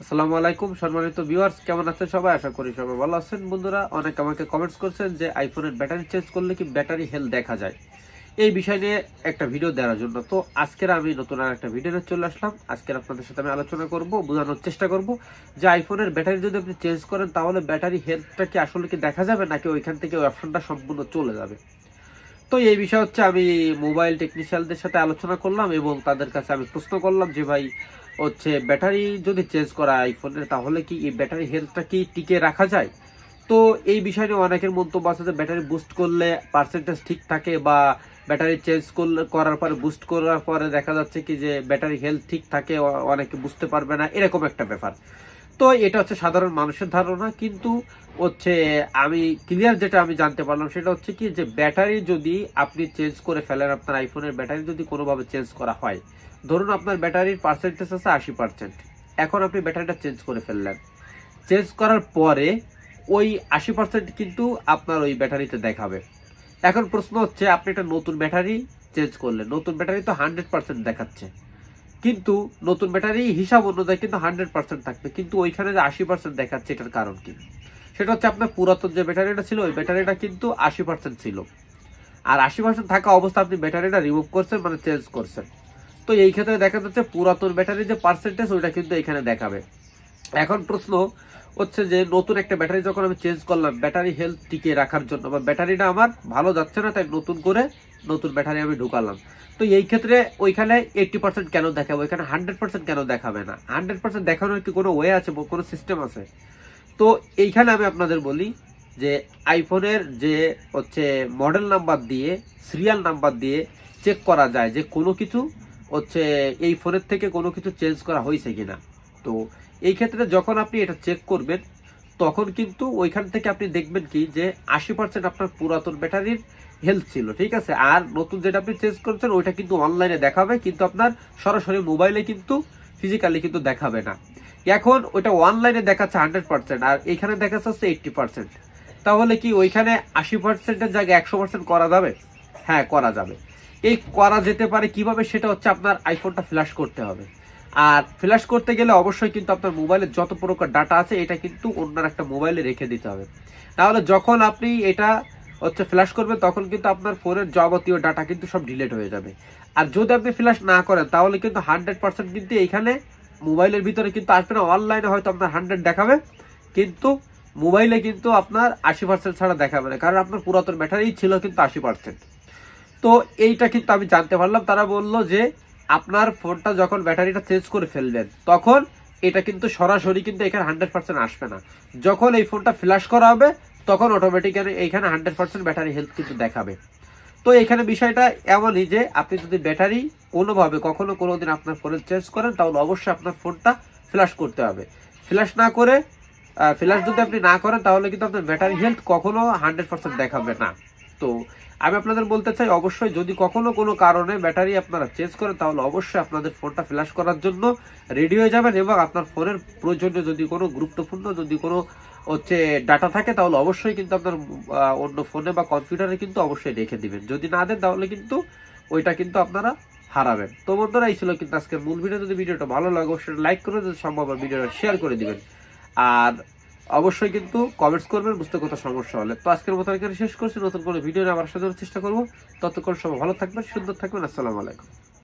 আসসালামু আলাইকুম সম্মানিত ভিউয়ার্স, কেমন আছেন সবাই? আশা করি সবাই ভালো আছেন। বন্ধুরা, অনেক আমাকে কমেন্টস করছেন যে আইফোনের ব্যাটারি চেঞ্জ করলে কি ব্যাটারি হেলথ দেখা যায়, এই বিষয় নিয়ে একটা ভিডিও দেওয়ার জন্য। তো আজকের আমি নতুন আর একটা ভিডিও নিয়ে চলে আসলাম। আজকের আপনাদের সাথে আমি আলোচনা করব, বোঝানোর চেষ্টা করব যে আইফোনের ব্যাটারি যদি আপনি চেঞ্জ করেন তাহলে ব্যাটারি হেলথটা কি আসলে কি দেখা যাবে, নাকি ওইখান থেকে ওই অপশনটা সম্পূর্ণ চলে যাবে। তো এই বিষয় হচ্ছে আমি মোবাইল টেকনিশিয়ানদের সাথে আলোচনা করলাম এবং তাদের কাছে আমি প্রশ্ন করলাম যে ভাই হচ্ছে ব্যাটারি যদি চেঞ্জ করা আইফোনের তাহলে কি এই ব্যাটারি হেলথটা কি টিকে রাখা যায়। তো এই বিষয় নিয়ে অনেকের মন্তব্য আছে যে ব্যাটারি বুস্ট করলে পার্সেন্টেজ ঠিক থাকে, বা ব্যাটারি চেঞ্জ করলে করার পরে বুস্ট করার পরে দেখা যাচ্ছে কি যে ব্যাটারি হেলথ ঠিক থাকে, অনেকে বুঝতে পারবে না, এরকম একটা ব্যাপার। তো এটা হচ্ছে সাধারণ মানুষের ধারণা, কিন্তু হচ্ছে আমি ক্লিয়ার যেটা আমি জানতে পারলাম সেটা হচ্ছে কি যে ব্যাটারি যদি আপনি চেঞ্জ করে ফেলেন, আপনার আইফোনের ব্যাটারি যদি কোনোভাবে চেঞ্জ করা হয়, ধরুন আপনার ব্যাটারির পার্সেন্টেজ আছে 80%, এখন আপনি ব্যাটারিটা চেঞ্জ করে ফেললেন, চেঞ্জ করার পরে ওই 80% কিন্তু আপনার ওই ব্যাটারিতে দেখাবে। এখন প্রশ্ন হচ্ছে আপনি একটা নতুন ব্যাটারি চেঞ্জ করলেন, নতুন ব্যাটারি তো 100% দেখাচ্ছে, কিন্তু নতুন ব্যাটারি হিসাব অনুযায়ী কিন্তু 100% থাকবে, কিন্তু ওইখানে যে 80% দেখাচ্ছে এটার কারণ কি? সেটা হচ্ছে আপনার পুরাতন যে ব্যাটারিটা ছিল ওই ব্যাটারিটা কিন্তু 80% ছিল, আর 80% থাকা অবস্থা আপনি ব্যাটারিটা রিমুভ করছেন, মানে চেঞ্জ করছেন। তো এই ক্ষেত্রে দেখা যাচ্ছে পুরাতন ব্যাটারির যে পার্সেন্টেজ ওইটা কিন্তু এখানে দেখাবে। এখন প্রশ্ন হচ্ছে যে নতুন একটা ব্যাটারি যখন আমি চেঞ্জ করলাম ব্যাটারি হেলথ টিকে রাখার জন্য, বা ব্যাটারিটা আমার ভালো যাচ্ছে না তাই নতুন করে নতুন ব্যাটারি আমি ঢুকালাম, তো এই ক্ষেত্রে ওইখানে 80% কেন দেখাবে, ওইখানে 100% কেন দেখাবে না? 100% দেখানোর কি কোনো ওয়ে আছে, কোনো সিস্টেম আছে? তো এইখানে আমি আপনাদের বলি যে আইফোনের যে হচ্ছে মডেল নাম্বার দিয়ে, সিরিয়াল নাম্বার দিয়ে চেক করা যায় যে কোনো কিছু হচ্ছে এই ফোনের থেকে কোনো কিছু চেঞ্জ করা হয়েছে কিনা। তো এই ক্ষেত্রে যখন আপনি এটা চেক করবেন তখন কিন্তু ওইখান থেকে আপনি দেখবেন কি যে 80% আপনার পুরাতন ব্যাটারির হেলথ ছিল, ঠিক আছে, আর নতুন যেটা আপনি চেঞ্জ করছেন ওইটা কিন্তু অনলাইনে দেখাবে, কিন্তু আপনার সরাসরি মোবাইলে কিন্তু ফিজিক্যালি কিন্তু দেখাবে না। এখন ওইটা অনলাইনে দেখাচ্ছে 100% আর এখানে দেখাচ্ছে হচ্ছে 80%, তাহলে কি ওইখানে 80%-এর জায়গায় 100% করা যাবে? হ্যাঁ, করা যাবে। এই করা যেতে পারে কিভাবে, সেটা হচ্ছে আপনার আইফোনটা ফ্ল্যাশ করতে হবে। আর ফ্ল্যাশ করতে গেলে অবশ্যই কিন্তু আপনার মোবাইলে যত প্রকার ডাটা আছে এটা কিন্তু অন্য একটা মোবাইলে রেখে দিতে হবে, তাহলে যখন আপনি এটা হচ্ছে ফ্ল্যাশ করবেন তখন কিন্তু আপনার ফোনের যাবতীয় ডাটা কিন্তু সব ডিলিট হয়ে যাবে। আর যদি আপনি ফ্ল্যাশ না করেন তাহলে কিন্তু 100% কিন্তু এইখানে মোবাইলের ভিতরে কিন্তু আসবে না। অনলাইনে হয়তো আপনার 100 দেখাবে, কিন্তু মোবাইলে কিন্তু আপনার 80% ছাড়া দেখাবে না, কারণ আপনার পুরাতন ব্যাটারি ছিল কিন্তু 80%। তো এইটা কিন্তু আমি জানতে পারলাম, তারা বলল যে আপনার ফোনটা যখন ব্যাটারিটা চেঞ্জ করে ফেলবেন তখন এটা কিন্তু সরাসরি কিন্তু এখানে 100% আসবে না, যখন এই ফোনটা ফ্ল্যাশ করা হবে তখন অটোমেটিক্যালি এইখানে 100% ব্যাটারি হেলথ কিন্তু দেখাবে। তো এখানে বিষয়টা এমনই যে আপনি যদি ব্যাটারি কোনোভাবে কখনো কোনোদিন আপনার ফোনে চেঞ্জ করেন তাহলে অবশ্যই আপনার ফোনটা ফ্ল্যাশ করতে হবে। ফ্ল্যাশ না করে ফ্ল্যাশ যদি আপনি না করেন তাহলে কিন্তু আপনার ব্যাটারি হেলথ কখনো 100% দেখাবে না। তো আমি আপনাদের বলতে চাই অবশ্যই যদি কখনো কোনো কারণে ব্যাটারি আপনারা চেঞ্জ করেন তাহলে অবশ্যই আপনাদের ফোনটা ফ্ল্যাশ করার জন্য রেডি হয়ে যাবেন, এবং আপনার ফোনের প্রয়োজনীয় যদি কোনো গুরুত্বপূর্ণ যদি কোনো হচ্ছে ডাটা থাকে তাহলে অবশ্যই কিন্তু আপনার অন্য ফোনে বা কম্পিউটারে কিন্তু অবশ্যই রেখে দিবেন। যদি না দেন তাহলে কিন্তু ওইটা কিন্তু আপনারা হারাবেন। তো বন্ধুরা, এই ছিল কিন্তু আজকের মূল ভিডিও। যদি ভিডিওটা ভালো লাগে অবশ্যই লাইক করে, যদি সম্ভব ভিডিওটা শেয়ার করে দিবেন, আর অবশ্যই কিন্তু কমেন্টস করবেন বুঝতে কোথাও সমস্যা হলে। তো আজকের মতো এখানে শেষ করছি, নতুন কোনো ভিডিও নিয়ে আবার সাজানোর চেষ্টা করবো। ততক্ষণ সবাই ভালো থাকবেন, সুন্দর থাকবেন। আসসালামু আলাইকুম।